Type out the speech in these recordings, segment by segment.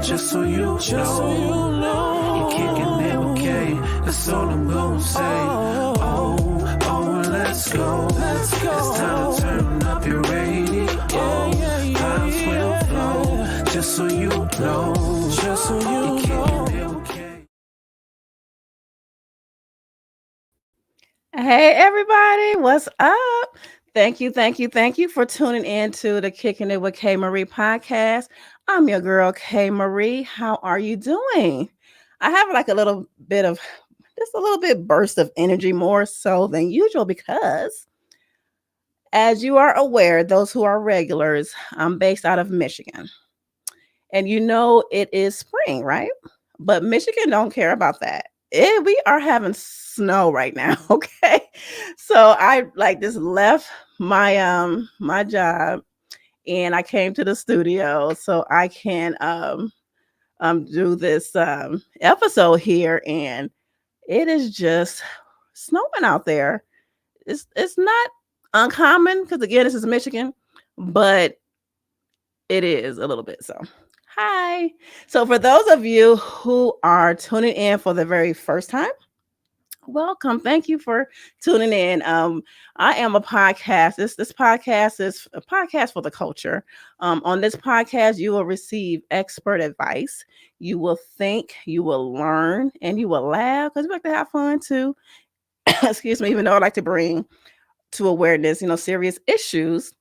Just so you know, you're kicking it with K. That's all I'm gonna say. Oh, let's go. It's time to turn up your radio. Vibes will flow. Just so you know, you're kicking it with K. Hey everybody, what's up? Thank you for tuning in to the Kicking It with K Marie podcast. I'm your girl K Marie. How are you doing? I have like a little bit of just a little bit burst of energy more so than usual because as you are aware, those who are regulars, I'm based out of Michigan. And you know it is spring, right? But Michigan don't care about that. We are having snow right now, okay? So I like just left my job and I came to the studio so I can do this episode here, and it is just snowing out there. It's not uncommon because again this is Michigan, but it is a little bit so. Hi. So, for those of you who are tuning in for the very first time, welcome. Thank you for tuning in. I am a podcast. This podcast is a podcast for the culture. On this podcast, you will receive expert advice. You will think, you will learn, and you will laugh because we like to have fun too. Excuse me. Even though I like to bring to awareness, serious issues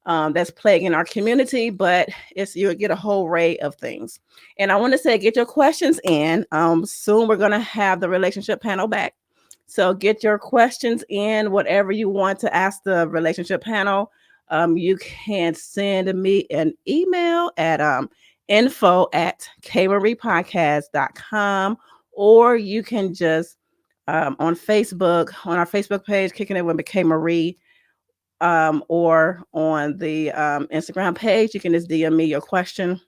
that's plaguing our community, but you'll get a whole array of things. And I want to say, get your questions in. Soon we're going to have the relationship panel back. So get your questions in, whatever you want to ask the relationship panel. You can send me an email at info@kmariepodcast.com, or you can just on Facebook, on our Facebook page, Kicking It with K Marie, or on the Instagram page, you can just DM me your question.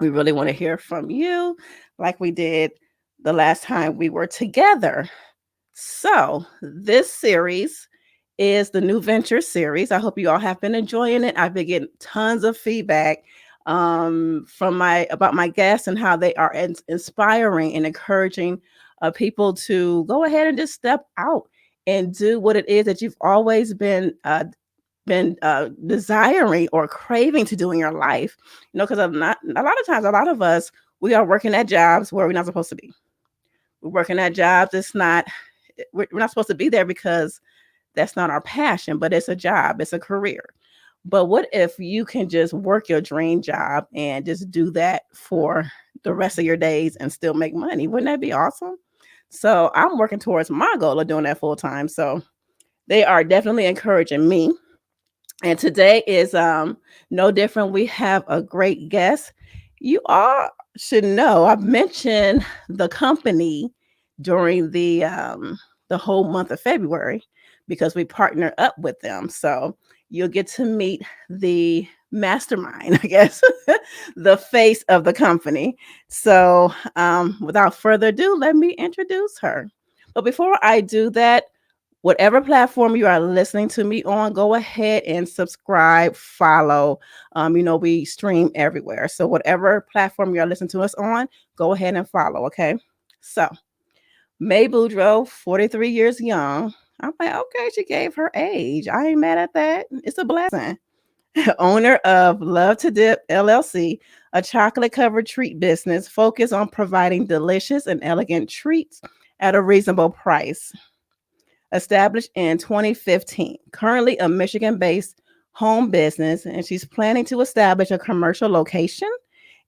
We really want to hear from you, like we did the last time we were together. So, this series is the New Venture series. I hope you all have been enjoying it. I've been getting tons of feedback from about my guests and how they are inspiring and encouraging people to go ahead and just step out and do what it is that you've always been desiring or craving to do in your life. Because not a lot of times, a lot of us, we are working at jobs where we're not supposed to be. We're working at jobs. We're not supposed to be there because that's not our passion, but it's a job, it's a career. But what if you can just work your dream job and just do that for the rest of your days and still make money? Wouldn't that be awesome? So I'm working towards my goal of doing that full time. So they are definitely encouraging me. And today is no different. We have a great guest. You all should know I've mentioned the company during the whole month of February because we partner up with them. So you'll get to meet the mastermind, I guess, the face of the company. So without further ado, let me introduce her. But before I do that, whatever platform you are listening to me on, go ahead and subscribe, follow. We stream everywhere. So whatever platform you're listening to us on, go ahead and follow, okay? So May Boudreaux, 43 years young. I'm like, okay, she gave her age. I ain't mad at that. It's a blessing. Owner of Love to Dip LLC, a chocolate covered treat business focused on providing delicious and elegant treats at a reasonable price. Established in 2015, currently a Michigan based home business, and she's planning to establish a commercial location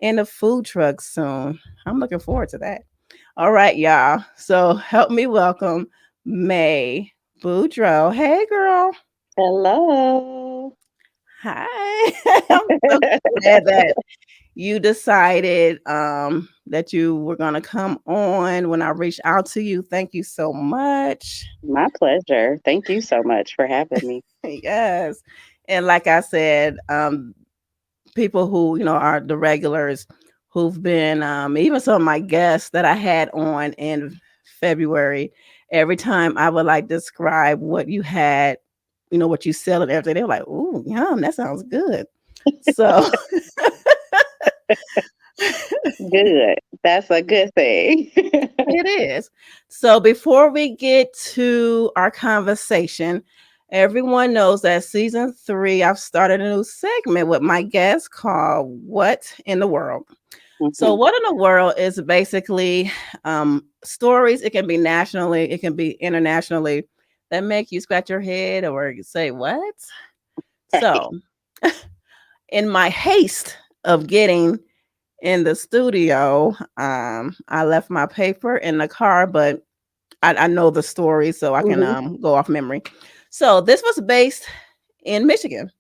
and a food truck soon. I'm looking forward to that. All right, y'all. So help me welcome May Boudreaux. Hey, girl. Hello. Hi. I'm so glad that you decided that you were going to come on when I reached out to you. Thank you so much. My pleasure. Thank you so much for having me. Yes. And like I said, people who, are the regulars who've been, even some of my guests that I had on in February, every time I would like describe what you had, what you sell and everything, they're like, "Ooh, yum, that sounds good." So Good. That's a good thing. It is. So before we get to our conversation, everyone knows that season 3, I've started a new segment with my guest called What in the World? So, Mhm. what in the world is basically stories. It can be nationally, it can be internationally, that make you scratch your head or you say, "What?" Right. So, in my haste of getting in the studio, I left my paper in the car, but I know the story, so I can Mhm. go off memory. So, this was based in Michigan.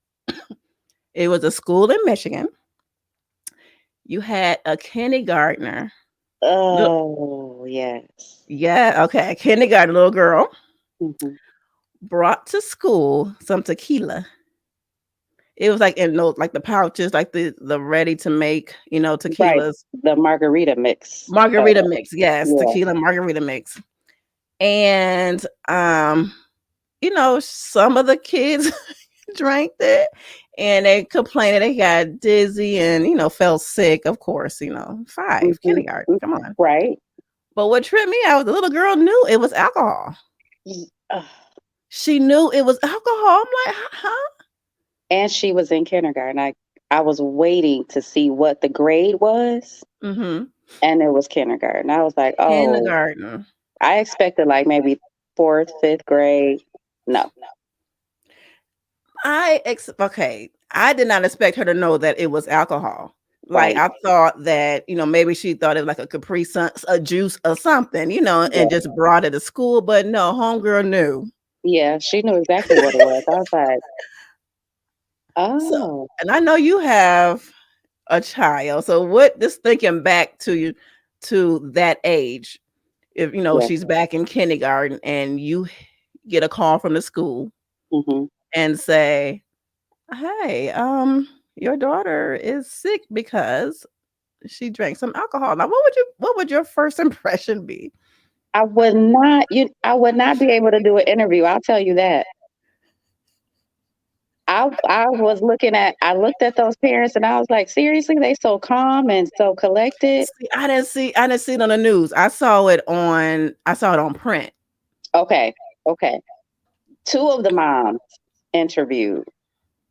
It was a school in Michigan. You had a kindergartner. Oh, yes. Yeah, okay. Kindergarten little girl Mhm. brought to school some tequila. It was like in those like the pouches, like the ready to make, Right. tequilas. The margarita mix. Margarita mix. Yes, Yeah. tequila margarita mix. And some of the kids drank it and they complained they got dizzy and felt sick, of course, 5, Mhm. kindergarten. Mm. Come on. Right. But what tripped me out, the little girl knew it was alcohol. Ugh. She knew it was alcohol. I'm like, huh? And she was in kindergarten. I was waiting to see what the grade was, Mm-hmm. and it was kindergarten. I was like, "Oh, Kindergarten. I expected like maybe 4th, 5th grade." No. Okay. I did not expect her to know that it was alcohol. Like Right. I thought that, maybe she thought it was like a Capri Sun, a juice or something, and Yeah. just brought it to school. But no, homegirl knew. Yeah, she knew exactly what it was. I was like, So, "Oh, and I know you have a child. So what just thinking back to you to that age, if yeah." she's back in kindergarten and you get a call from the school Mhm. and say, "Hey, your daughter is sick because she drank some alcohol." Now, what would your first impression be? I would not be able to do an interview, I'll tell you that. I looked at those parents and I was like, "Seriously? They so calm and so collected?" See, I didn't see it on the news. I saw it on print. Okay, okay. 2 of the moms interviewed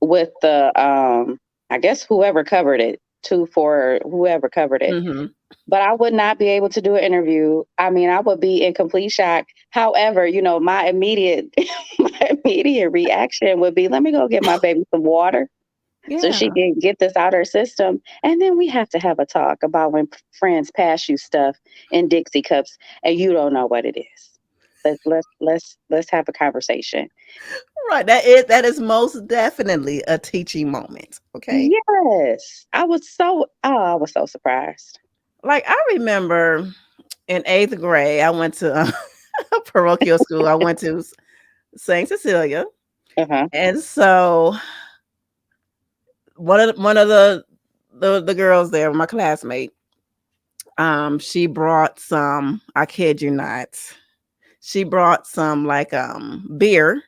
with I guess whoever covered it, 2 for whoever covered it. Mhm. But I would not be able to do an interview. I mean, I would be in complete shock. However, my immediate my immediate reaction would be, "Let me go get my baby some water so she Yeah. can get this out her system, and then we have to have a talk about when friends pass you stuff in Dixie cups and you don't know what it is. Let's have a conversation." Right. That is most definitely a teaching moment. Okay. Yes. I was so surprised. Like I remember in 8th grade, I went to a parochial school. I went to St. Cecilia. Uh-huh. And so one of the girls there, my classmate, she brought some, I kid you not, she brought some like beer.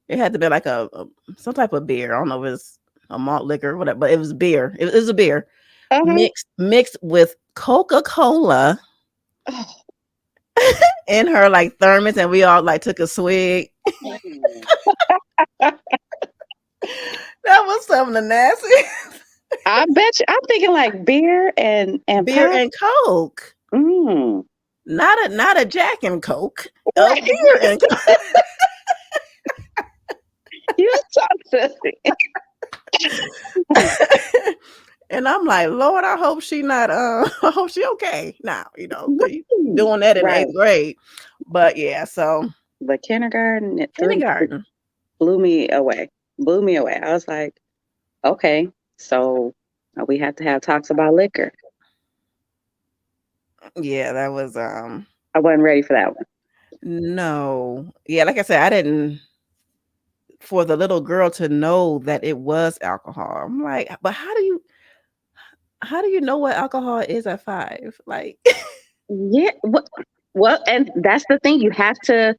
It had to be like some type of beer. I don't know if it's a malt liquor or whatever, but it was beer. It was a beer Uh-huh. mixed with Coca-Cola Oh. in her like thermos, and we all like took a swig. Mm. That was some of the nasty I bet you I'm thinking like beer and beer pop. and Coke. Mm. Not a Jack and Coke, a Right. beer and You talk to and I'm like, Lord, I hope she not I hope she okay now, Right. doing that in Right. 8th grade. But yeah, so But kindergarten it kindergarten. blew me away. Blew me away. I was like, okay, so we have to have talks about liquor. Yeah, that was I wasn't ready for that one. no. Yeah, like I said, I didn't for the little girl to know that it was alcohol. I'm like, but how do you know what alcohol is at 5? Like Yeah. Well, and that's the thing. You have to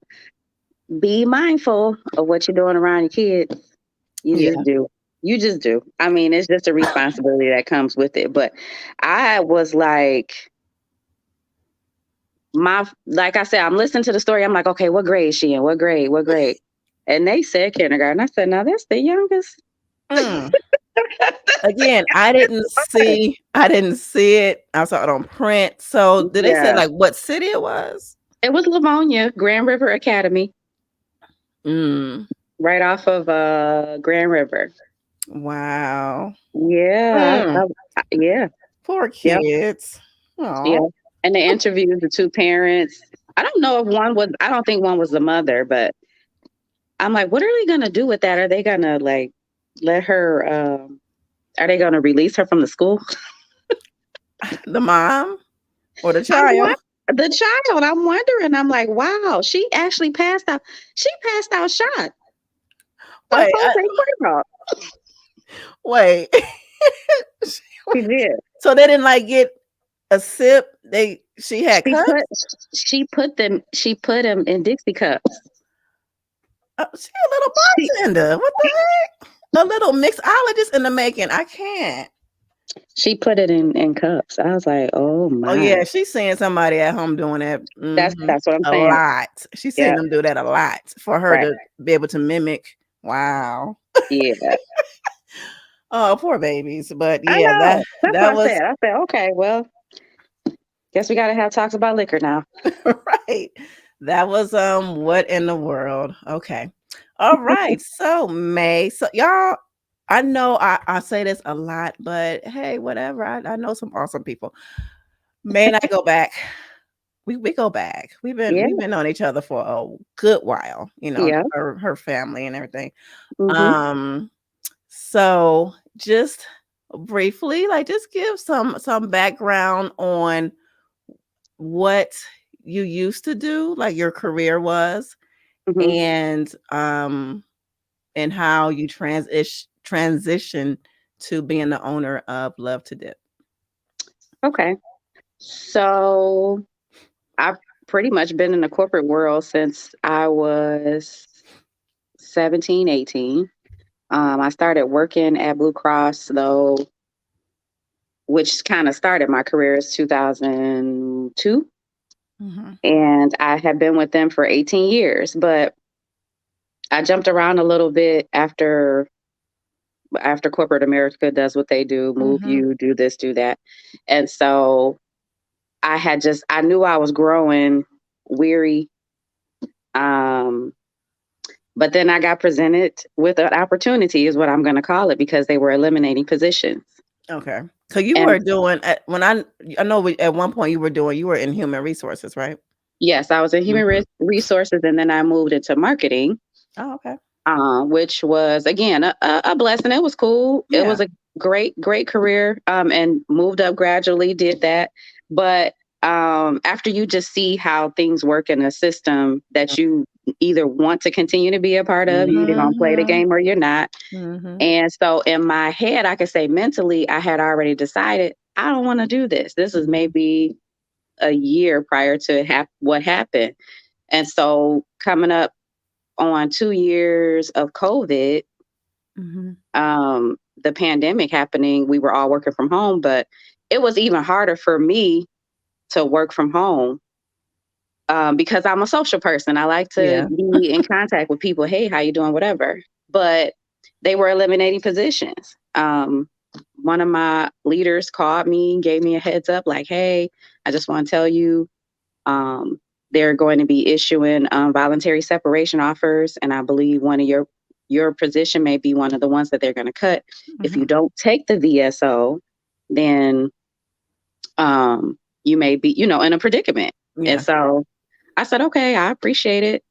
be mindful of what you're doing around your kids. You yeah. just do. You just do. I mean, it's just a responsibility that comes with it. But I was like, like I said, I'm listening to the story. I'm like, okay, what grade is she in? What grade? What grade? And they said kindergarten. I said, now that's the youngest. Mm. Again, I didn't see it. I saw it on print. So did they say Yeah. like what city it was? It was Livonia, Grand River Academy, Mm. right off of Grand River. Wow. Yeah. Mm. Yeah. Poor Yep. kids. Yeah. Oh. And they interviewed the two parents. I don't know if I don't think one was the mother, but I'm like, what are they going to do with that? Are they going to like let her, are they going to release her from the school? The mom or the I'm child? the child. I'm wondering. I'm like, wow, she actually passed out. She passed out shot. A Wait, Jose Cuervo. wait. She did. So they didn't like get a sip. She had She cups. put she put them in Dixie cups. Oh, she a little She bartender. What the heck? A little mixologist in the making. I can't. she put it in cups. I was like, oh Oh my. yeah, she's seeing somebody at home doing that. That's what I'm A saying. lot. She's seeing Yeah. them do that a lot for her Right. to be able to mimic. Wow. Yeah. Oh, poor babies. But I yeah, know. That's what that I was said. I said, okay, well, guess we gotta have talks about liquor now. right. That was what in the world? Okay. All right. So May. So y'all, I know I say this a lot, but hey, whatever. I know some awesome people. May and I go back. We go back. Yeah. We've been on each other for a good while, Yeah. her family and everything. Mm-hmm. So just briefly, like just give some background on what you used to do, like your career was, Mm-hmm. and how you transition to being the owner of Love to Dip. Okay. So I've pretty much been in the corporate world since I was 17, 18. I started working at Blue Cross, though, which kind of started my career as 2002. Mm-hmm. And I have been with them for 18 years, but I jumped around a little bit after corporate America does what they do, move Mm-hmm. you, do this, do that. And so I knew I was growing weary. Um, but then I got presented with an opportunity, is what I'm going to call it, because they were eliminating positions. Okay. So you And were doing I know at one point you were in human resources, right? yes, I was in human Mhm. resources, and then I moved into marketing, Oh, okay. which was again a blessing. It was cool. It Yeah. was a great career, and moved up gradually. Did that, but after you just see how things work in a system that you either want to continue to be a part of, you either gonna play the Mhm. game or you're not. Mhm. And so in my head, I could say mentally, I had already decided I don't want to do this. This is maybe a year prior to what happened. And so coming up on 2 years of COVID, Mhm. the pandemic happening, we were all working from home, but it was even harder for me to work from home, because I'm a social person. I like to Yeah. be in contact with people. Hey, how you doing? Whatever. But they were eliminating positions. One of my leaders called me, gave me a heads up, like, hey, I just want to tell you, um, they're going to be issuing voluntary separation offers, and I believe one of your position may be one of the ones that they're going to cut. If you Mhm. don't take the VSO, then you may be, in a predicament. And Yeah. so I said, okay, I appreciate it.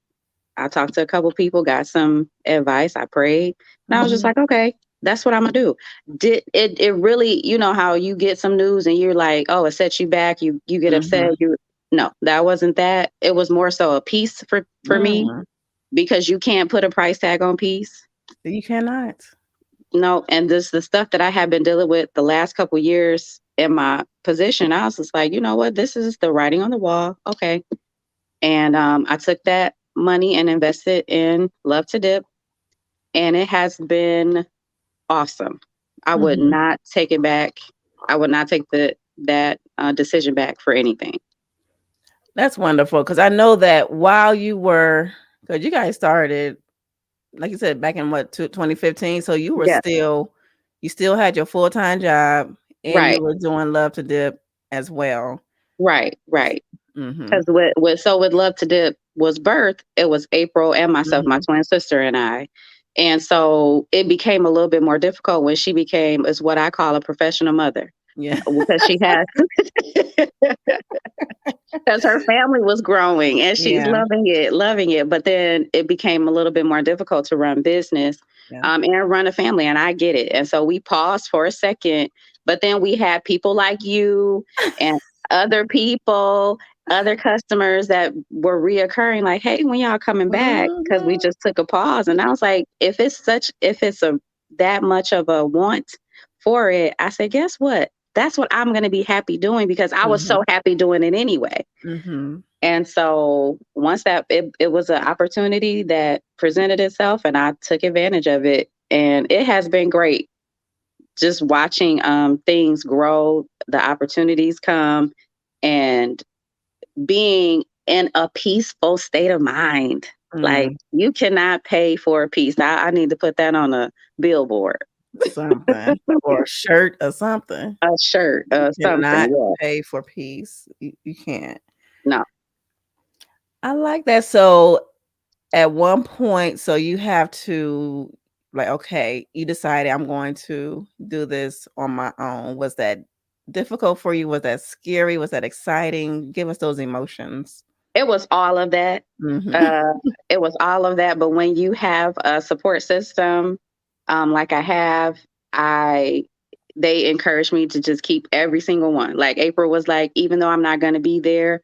I talked to a couple people, got some advice. I prayed, and I was just Mhm. like, okay, that's what I'm gonna do. Did it really, how you get some news and you're like, oh, it sets you back, you get upset. Mhm. No, that wasn't that. It was more so a peace for me, Mm. because you can't put a price tag on peace. You cannot. No, and this the stuff that I have been dealing with the last couple years in my position. I was just like, you know what, this is the writing on the wall. Okay. And I took that money and invested in Love to Dip. And it has been awesome. I would not take it back. I would not take that decision back for anything. That's wonderful, because I know that while you were, because you guys started, like you said, back in what, 2015. So you were Yeah. you still had your full-time job, and you Right. were doing Love to Dip as well. Right. Right. Mm-hmm. Because with Love to Dip was birth, it was April and myself, my twin sister and I. And so it became a little bit more difficult when she became is what I call a professional mother. Yeah. Because she has because her family was growing and she's Yeah. loving it. But then it became a little bit more difficult to run business Yeah. and run a family. And I get it. And so we paused for a second, but then we had people like you and other people, other customers that were reoccurring, like, hey, when y'all coming back? Because we just took a pause. And I was like, if it's a that much of a want for it, I said, guess what? That's what I'm going to be happy doing because I was so happy doing it anyway. And so once it was an opportunity that presented itself and I took advantage of it. And it has been great just watching things grow, the opportunities come, and being in a peaceful state of mind. Like you cannot pay for peace. I need to put that on a billboard. Something, or a shirt or something. A shirt, You something. cannot Yeah. pay for peace. You can't. No. I like that. So at one point, so you have to, like, okay, you decided I'm going to do this on my own. Was that difficult for you? Was that scary? Was that exciting? Give us those emotions. It was all of that. Uh, it was all of that. But when you have a support system, like I have, they encouraged me to just keep every single one. Like April was like, even though I'm not going to be there,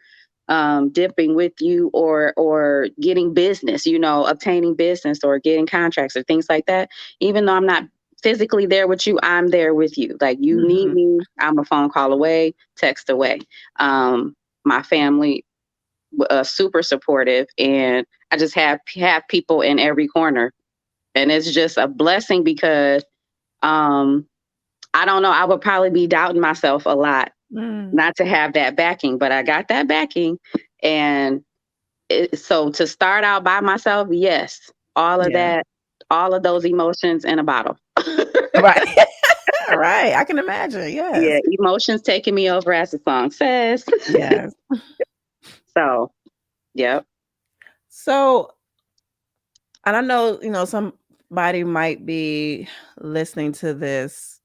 dipping with you or getting business, obtaining business or getting contracts or things like that. Even though I'm not physically there with you, I'm there with you. Like you need me, I'm a phone call away, text away. My family super supportive, and I just have people in every corner, and it's just a blessing because I don't know, I would probably be doubting myself a lot not to have that backing, but I got that backing, and so to start out by myself, yes, all of that, all of those emotions in a bottle. Right. Right. I can imagine. Yeah, Yes. emotions taking me over, as the song says. Yes. So, yep. So, and I know, somebody might be listening to this,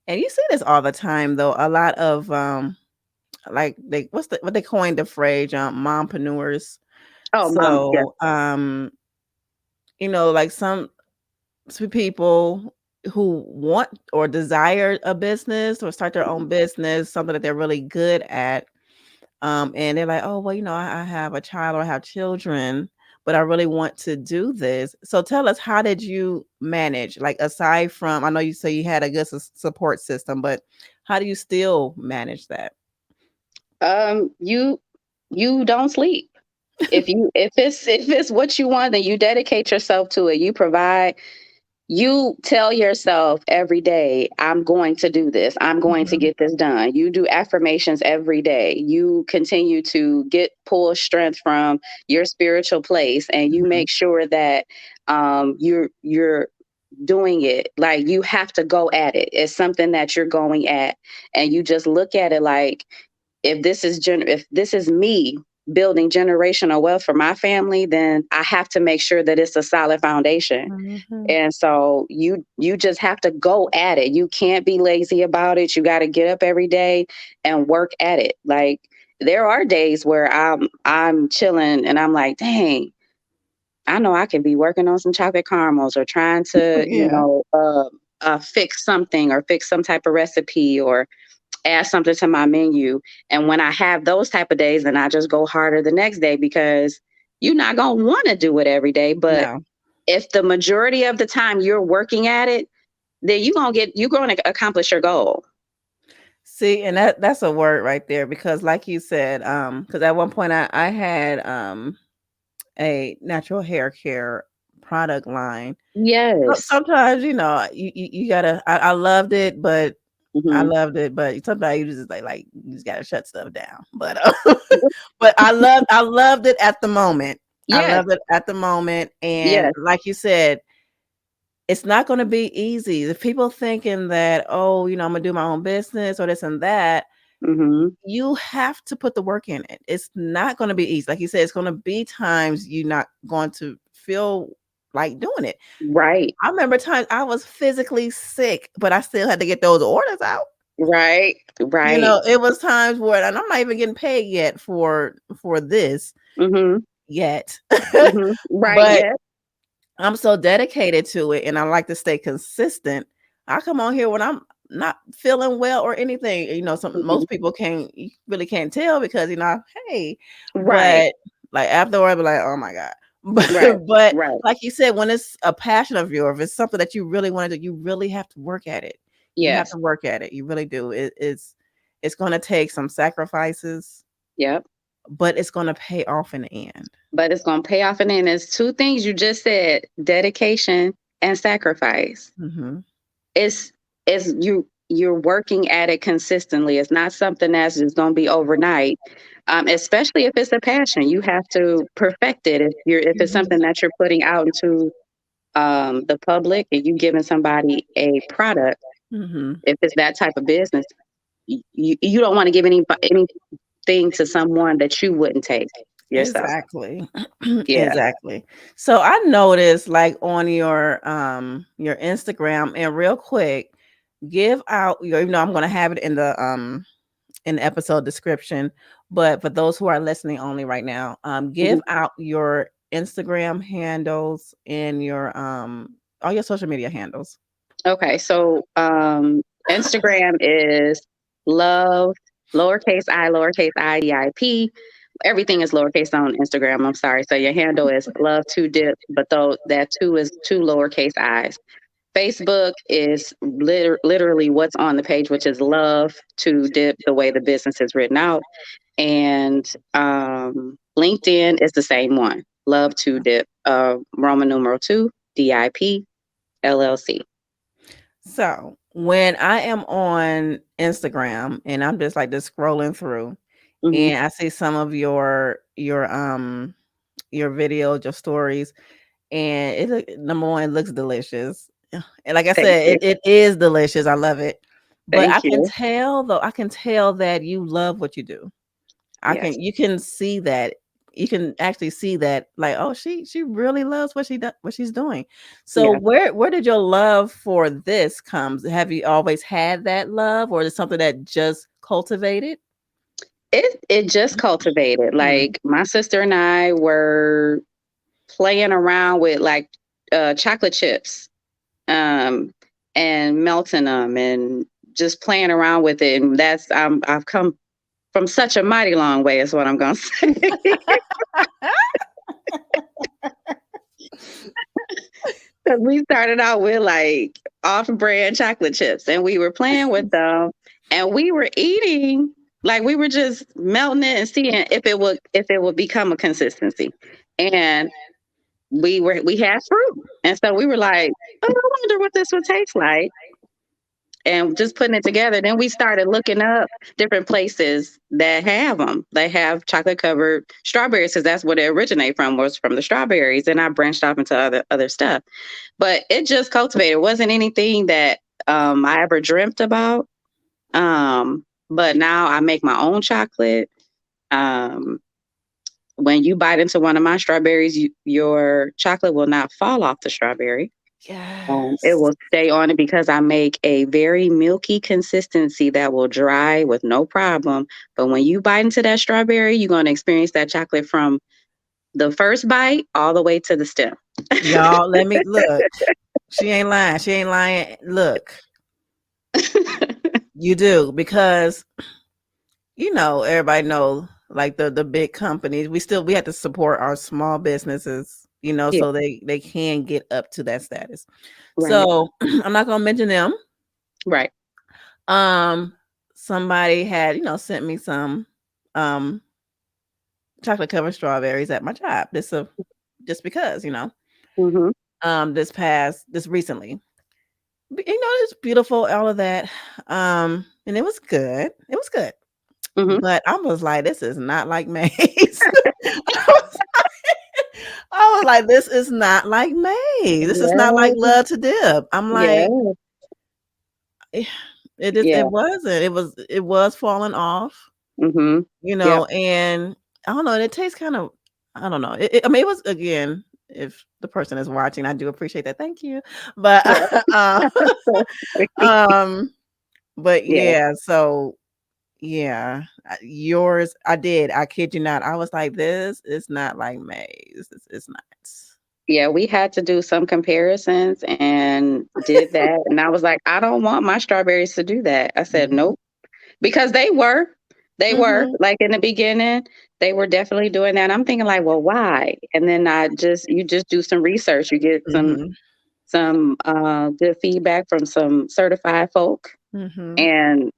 and you see this all the time, though. A lot of like what they coined the phrase, mompreneurs. Oh, mom, yeah. So, like some people who want or desire a business or start their own business, something that they're really good at. And they're like, oh, well, I have a child or I have children, but I really want to do this. So tell us, how did you manage? Like, aside from, I know you say you had a good support system, but how do you still manage that? You don't sleep. If it's what you want, then you dedicate yourself to it. You provide. You tell yourself every day, I'm going to do this. I'm going to get this done. You do affirmations every day. You continue to pull strength from your spiritual place, and you make sure that you're doing it. Like you have to go at it. It's something that you're going at, and you just look at it like, if this is me building generational wealth for my family, then I have to make sure that it's a solid foundation. And so you just have to go at it. You can't be lazy about it. You got to get up every day and work at it. Like there are days where I'm chilling and I'm like, dang, I know I could be working on some chocolate caramels or trying to, Yeah. fix something or fix some type of recipe or add something to my menu. And when I have those type of days, then I just go harder the next day because you're not going to want to do it every day. But No. if the majority of the time you're working at it, then you're going to accomplish your goal. See, and that's a word right there, because like you said, because at one point I had a natural hair care product line. Yes. Sometimes, you gotta. I loved it, but I Hmm. loved it, but sometimes you just like you just gotta shut stuff down. But but I loved it at the moment. I Yes. loved it at the moment, and Yes. like you said, it's not going to be easy. The people thinking that, oh, I'm gonna do my own business or this and that, Hmm. you have to put the work in it. It's not going to be easy. Like you said, it's going to be times you're not going to feel like doing it. Right. I remember times I was physically sick, but I still had to get those orders out. Right. Right. It was times where, and I'm not even getting paid yet for this Hmm. yet, Hmm. Right. but Yes. I'm so dedicated to it, and I like to stay consistent. I come on here when I'm not feeling well or anything. Hmm. Most people you really can't tell because hey, Right. but like afterward, I'll be like, oh my god. Right. But Right. like you said, when it's a passion of yours, if it's something that you really want to do, you really have to work at it. You have Yes. to work at it. You really do. It's going to take some sacrifices, Yep. but it's going to pay off in the end. But it's going to pay off. And then there's two things you just said: dedication and sacrifice. Mm-hmm. It's you're working at it consistently. It's not something that's just going to be overnight. Especially if it's a passion, you have to perfect it. If it's something that you're putting out into the public and you giving somebody a product, Mm-hmm. if it's that type of business, you don't want to give anything to someone that you wouldn't take yourself. Exactly. Yeah. Exactly. So I noticed like on your Instagram, and real quick, give out I'm gonna have it in the episode description, but for those who are listening only right now, give Mhm. out your Instagram handles and your all your social media handles. Okay. So Instagram is love lowercase I DIP. Everything is lowercase on Instagram. I'm sorry. So your handle is love to dip, but though that two is two lowercase i's. Facebook is literally what's on the page, which is love to dip, the way the business is written out. And LinkedIn is the same one, love to dip, Roman numeral 2, DIP, LLC. So when I am on Instagram and I'm just like just scrolling through, Hmm. and I see some of your videos, your stories, and number one, it looks delicious. And like I Thank said, you. it is delicious. I love it. But Thank you. I can tell that you love what you do. Yes. You can see that. You can actually see that, like, oh, she really loves what she's doing. So Yeah. where did your love for this comes? Have you always had that love, or is it something that just cultivated? It just cultivated. Hmm. Like my sister and I were playing around with like chocolate chips, um, and melting them and just playing around with it. And I've come from such a mighty long way, is what I'm gonna say. 'Cause we started out with like off-brand chocolate chips, and we were playing with them, and we were eating like we were just melting it and seeing if it would become a consistency. And we had fruit, and so we were like, oh, I wonder what this would taste like, and just putting it together. Then we started looking up different places that have them. They have chocolate covered strawberries because that's where they originate from, was from the strawberries. And I branched off into other stuff, but it just cultivated. It wasn't anything that I ever dreamt about. But now I make my own chocolate. Um, when you bite into one of my strawberries, your chocolate will not fall off the strawberry. It Yes. will stay on it because I make a very milky consistency that will dry with no problem. But when you bite into that strawberry, you're going to experience that chocolate from the first bite all the way to the stem. Y'all, let me look. She ain't lying. She ain't lying. Look, you do, because everybody know, like the big companies. We have to support our small businesses, Yeah, so they can get up to that status. right, So I'm not gonna mention them. right. Um, somebody had sent me some um chocolate covered strawberries at my job. Just because. Hmm. this recently. It's beautiful, all of that. And it was good. It was good. Mhm. But I was like, this is not like Maze. I was like, this is not like Maze. This is not like Yes. Love to Dip. I'm like, Yes. it Yeah. wasn't. It was falling off, Mhm. Yep. and I don't know, and it tastes kind of, I don't know. I mean, it was, again, if the person is watching, I do appreciate that. Thank you. But Yeah. um, um but Yeah. yeah, so yeah, yours, I kid you not. I was like, this is not like Maze. It's not. Yeah, we had to do some comparisons and did that. And I was like, I don't want my strawberries to do that. I said, Mhm. nope. Because they were Mhm. like in the beginning, they were definitely doing that. I'm thinking like, well, why? And then you just do some research. You get Mhm. some good feedback from some certified folk. Mhm. And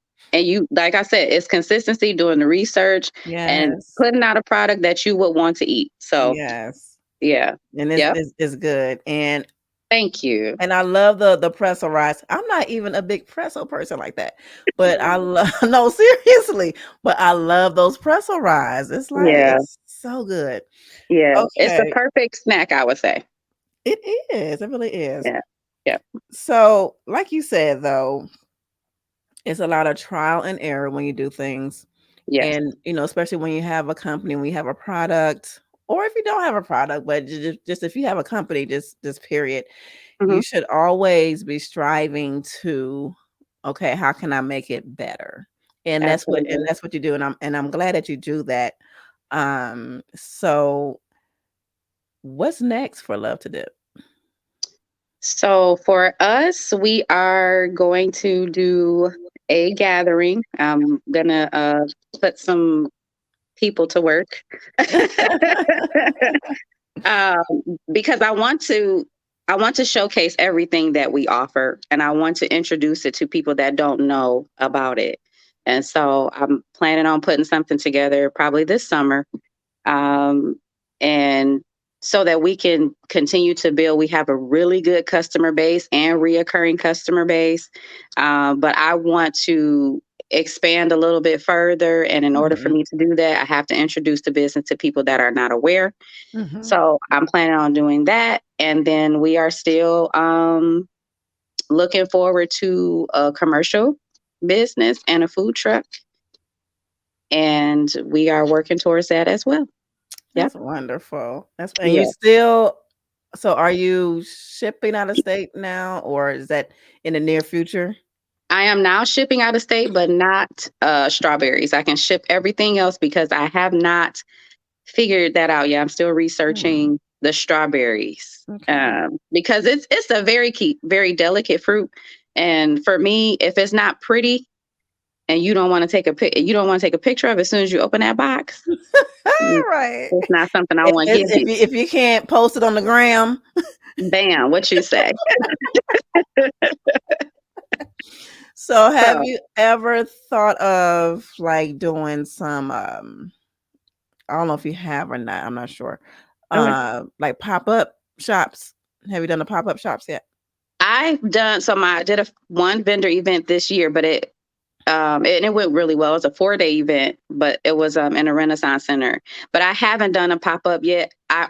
you, like I said, it's consistency, doing the research and Yes. putting out a product that you would want to eat. So Yes. yeah. And Yep. it's good. Thank you. And I love the pretzel rice. I'm not even a big pretzel person like that, but I love no, seriously. But I love those pretzel rice. It's like, Yeah. it's so good. Yeah. It's the Okay, perfect snack, I would say. it is. It really is. Yeah. Yeah. So, like you said, though, it's a lot of trial and error when you do things, Yes. and especially when you have a company, when you have a product, or if you don't have a product, but just if you have a company, just period. You Mhm. should always be striving to, okay, how can I make it better? And Absolutely. that's what you do, and I'm glad that you do that. So what's next for Love to Dip? So for us, we are going to do a gathering. I'm gonna put some people to work. um, because I want to showcase everything that we offer, and I want to introduce it to people that don't know about it. And so I'm planning on putting something together probably this summer, um, and so that we can continue to build. We have a really good customer base and reoccurring customer base, but I want to expand a little bit further. And in order for Mhm. me to do that, I have to introduce the business to people that are not aware. Mhm. So I'm planning on doing that, and then we are still looking forward to a commercial business and a food truck, and we are working towards that as well. Yep. That's wonderful. And you Yeah. still, so are you shipping out of state now, or is that in the near future? I am now shipping out of state, but not strawberries. I can ship everything else because I have not figured that out yet. I'm still Hmm. researching the strawberries, Okay. because it's a very delicate fruit, and for me, if it's not pretty and you don't want to you don't want to take a picture of it as soon as you open that box, mm, Right. it's not something I want to give you. If you can't post it on the gram. Bam, what you say? So have So you ever thought of like doing some I don't know if you have or not, I'm not sure. okay. Like pop-up shops. Have you done the pop-up shops yet? I've done I did a one vendor event this year, but and it went really well. It was a 4-day event, but it was in a Renaissance center. But I haven't done a pop up yet. I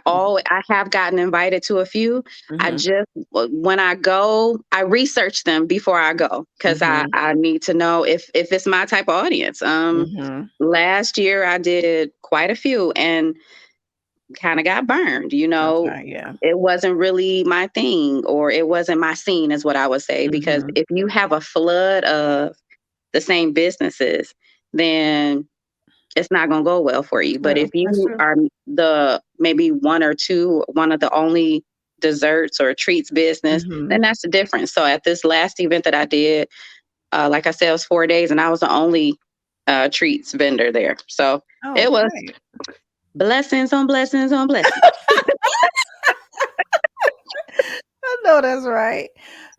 have gotten invited to a few. I Mhm. just when I go, I research them before I go because Mhm. I need to know if it's my type of audience. Mhm. Last year I did quite a few and kind of got burned. Okay, yeah. It wasn't really my thing, or it wasn't my scene, is what I would say. Because Mhm. if you have a flood of the same businesses, then it's not going to go well for you. But True. if That's you true. are the maybe one or two, one of the only desserts or treats business, then Mhm. that's the difference. So at this last event that I did, like I said, it was 4 days, and I was the only treats vendor there. So Oh, it was great. blessings on blessings on blessings. I know that's right.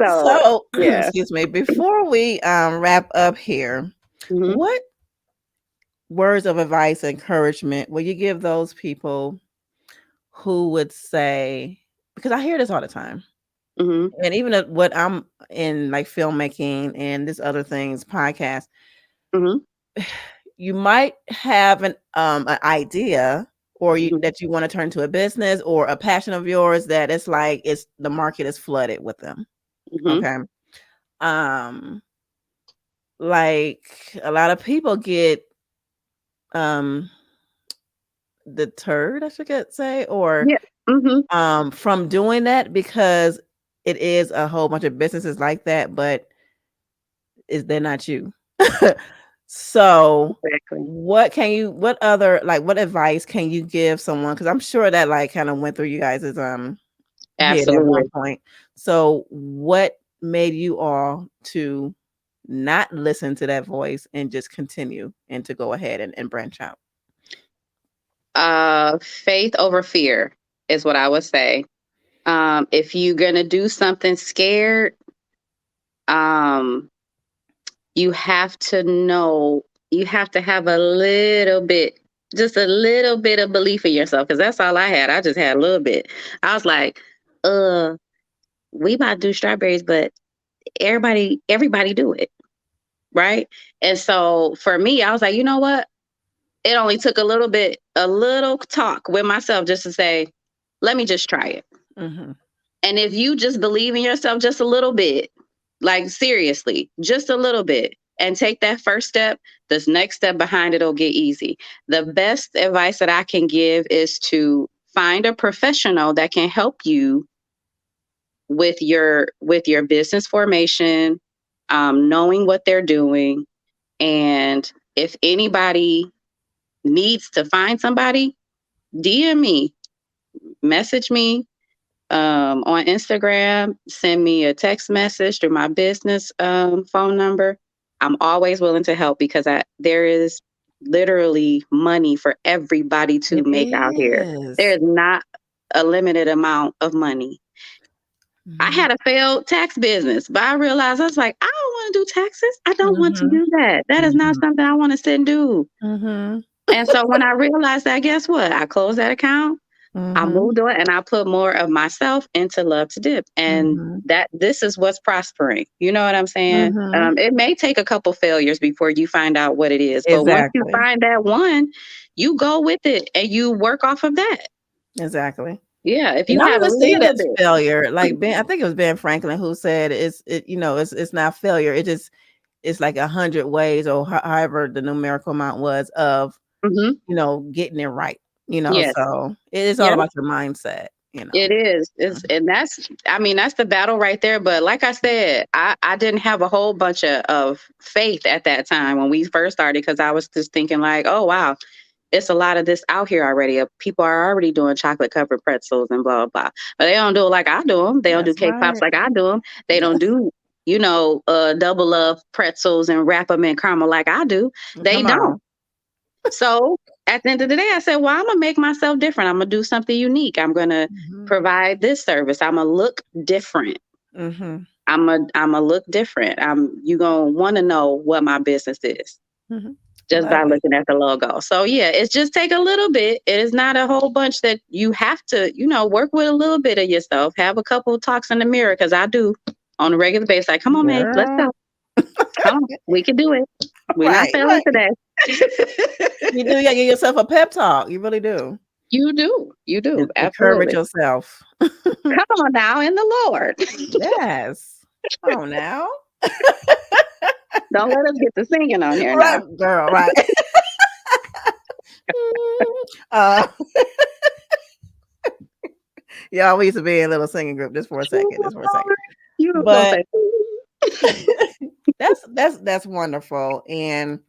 So So, yeah. excuse me, before we wrap up here, Hmm. what words of advice, encouragement will you give those people who would say, because I hear this all the time. Mm-hmm. And even what I'm in, like filmmaking and this other things, podcast, Mm-hmm. you might have an idea or Mm-hmm. that you want to turn to a business or a passion of yours that it's like it's the market is flooded with them. Mm-hmm. Okay. Um, like a lot of people get um deterred, I should say, or Yeah. Mm-hmm. from doing that because it is a whole bunch of businesses like that, but they're not you. So Exactly. what other, like, what advice can you give someone? Because I'm sure that like kind of went through you guys' head at one Absolutely. point. So what made you all to not listen to that voice and just continue and to go ahead and branch out? Faith over fear is what I would say. If you're gonna do something scared, um, you have to know, you have to have a little bit, just a little bit of belief in yourself, because that's all I had. I just had a little bit. I was like, we about to do strawberries, but everybody do it, right? And so for me, I was like, you know what? It only took a little talk with myself just to say, let me just try it. Mm-hmm. And if you just believe in yourself just a little bit, like seriously, just a little bit, and take that first step, this next step behind it will get easy. The best advice that I can give is to find a professional that can help you with your business formation, knowing what they're doing, and if anybody needs to find somebody, DM me, message me, on Instagram, send me a text message through my business phone number. I'm always willing to help because there is literally money for everybody to It make out here. There is. is not a limited amount of money. I Mm-hmm. had a failed tax business, but I realized I was like, I don't want to do taxes. I don't want to Mm-hmm. do that. That is not Mm-hmm. something I want to sit and do. Mm-hmm. And so when I realized that, guess what? I closed that account. I Mm-hmm. moved on and I put more of myself into Love to Dip. And Mm-hmm. that this is what's prospering. You know what I'm saying? Mm-hmm. It may take a couple failures before you find out what it is. But once you Exactly. find that one, you go with it and you work off of that. Exactly. Yeah. If And you I don't have a even see it little as bit. failure. Like Ben, I think it was Ben Franklin who said it's not failure. It's like 100 ways or however the numerical amount was of, Hmm. getting it right. Yes. So it is all Yes. about your mindset. It is. Mhm. And that's, I mean, that's the battle right there. But like I said, I didn't have a whole bunch of faith at that time when we first started because I was just thinking like, oh wow, it's a lot of this out here already. People are already doing chocolate covered pretzels and blah, blah, blah. But they don't do it like I do them. They don't do That's cake pops right. like I do them. They don't do, double love pretzels and wrap them in caramel like I do. They Come don't. on. So at the end of the day, I said, well, I'm going to make myself different. I'm going to do something unique. I'm going to Mhm. provide this service. I'm going to look different. Mhm. I'm a look different. You going to want to know what my business is Mhm. just Love by it. looking at the logo. So yeah, it's just take a little bit. It is not a whole bunch that you have to, work with a little bit of yourself. Have a couple of talks in the mirror because I do on a regular basis. Like, come on, man, let's Girl. go. Come on, we can do it. We're not Right, failing right. today. You do, yeah, give yourself a pep talk. You really do. You do. You do. Encourage Absolutely. yourself. Come on now in the Lord. Yes. Oh, now. Don't let us get to singing on here Right, now. girl, right. uh, y'all, we used to be in a little singing group just for a second. Just for a second. You were gonna But say, that's wonderful. And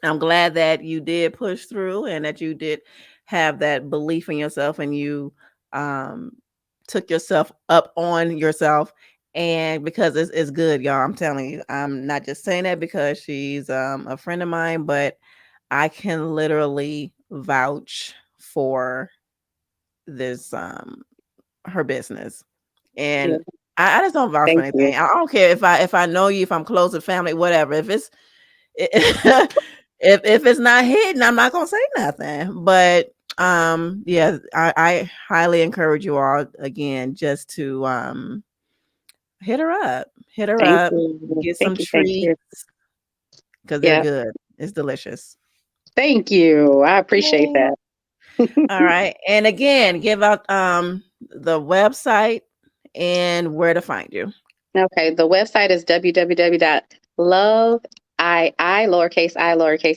I'm glad that you did push through and that you did have that belief in yourself and you um took yourself up on yourself. And because it's good, y'all. I'm telling you, I'm not just saying that because she's a friend of mine, but I can literally vouch for this her business. yeah, And I just don't vouch for thank you. anything. I don't care if I know you, if I'm close to family, whatever. If if it's not hidden, I'm not gonna say nothing. But Yeah, I highly encourage you all again just to hit her up, Thank you. get some Thank you. Thank you. treats because they're Yeah. good. It's delicious. Thank you. I appreciate Yeah. that. All right. And again, give out the website and where to find you. Okay. The website is www.lowercase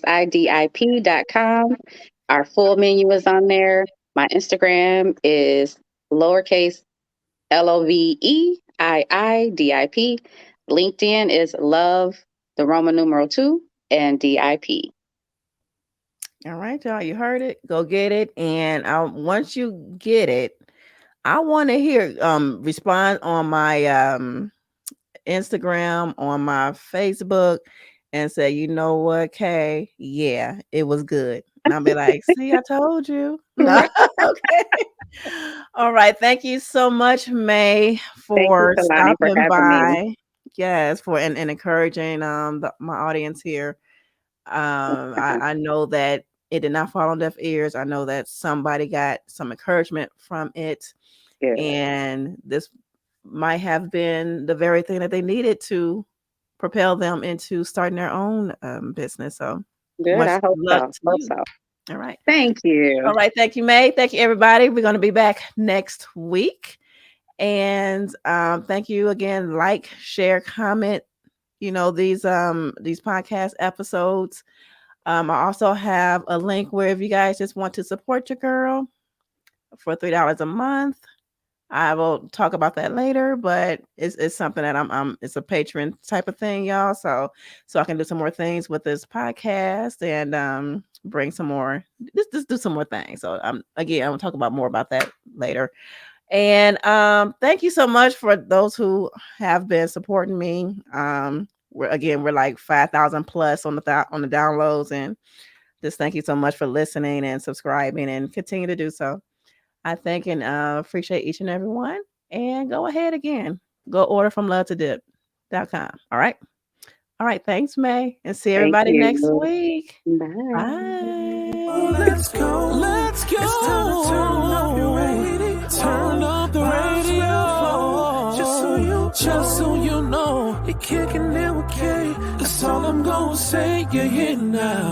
i.com. Our full menu is on there. My Instagram is lowercase LOVEIIDIP. LinkedIn is love the Roman numeral 2 and DIP. All right, y'all. You heard it. Go get it. And once you get it, I want to hear respond on my Instagram, on my Facebook, and say, you know what, Kay? Yeah, it was good. And I'll be like, see, I told you. No, okay. All right. Thank you so much, May, Thank you, for Kalani, for stopping having me. by. Yes, for and encouraging my audience here. I know that it did not fall on deaf ears. I know that somebody got some encouragement from it. Yeah. And this might have been the very thing that they needed to propel them into starting their own business. So Good. much I hope luck so. to Hope you. so. All right. Thank you. All right. Thank you, May. Thank you, everybody. We're going to be back next week. And thank you again. Like, share, comment, these podcast episodes. I also have a link where if you guys just want to support your girl for $3 a month, I will talk about that later, but it's something that it's a patron type of thing, y'all. So I can do some more things with this podcast and bring some more, just do some more things. So again, I'm gonna talk about more about that later. And thank you so much for those who have been supporting me. We're like 5,000 plus on the downloads, and just thank you so much for listening and subscribing and continue to do so. I thank and appreciate each and every one. And go ahead again. Go order from lovetodip.com. All right. All right. Thanks, May. And see everybody next week. Bye. Oh, let's go. Let's go. It's time to turn up your radio. Turn up the radio. Just so you know, you're kicking it with K. That's all I'm gonna say. You're here now.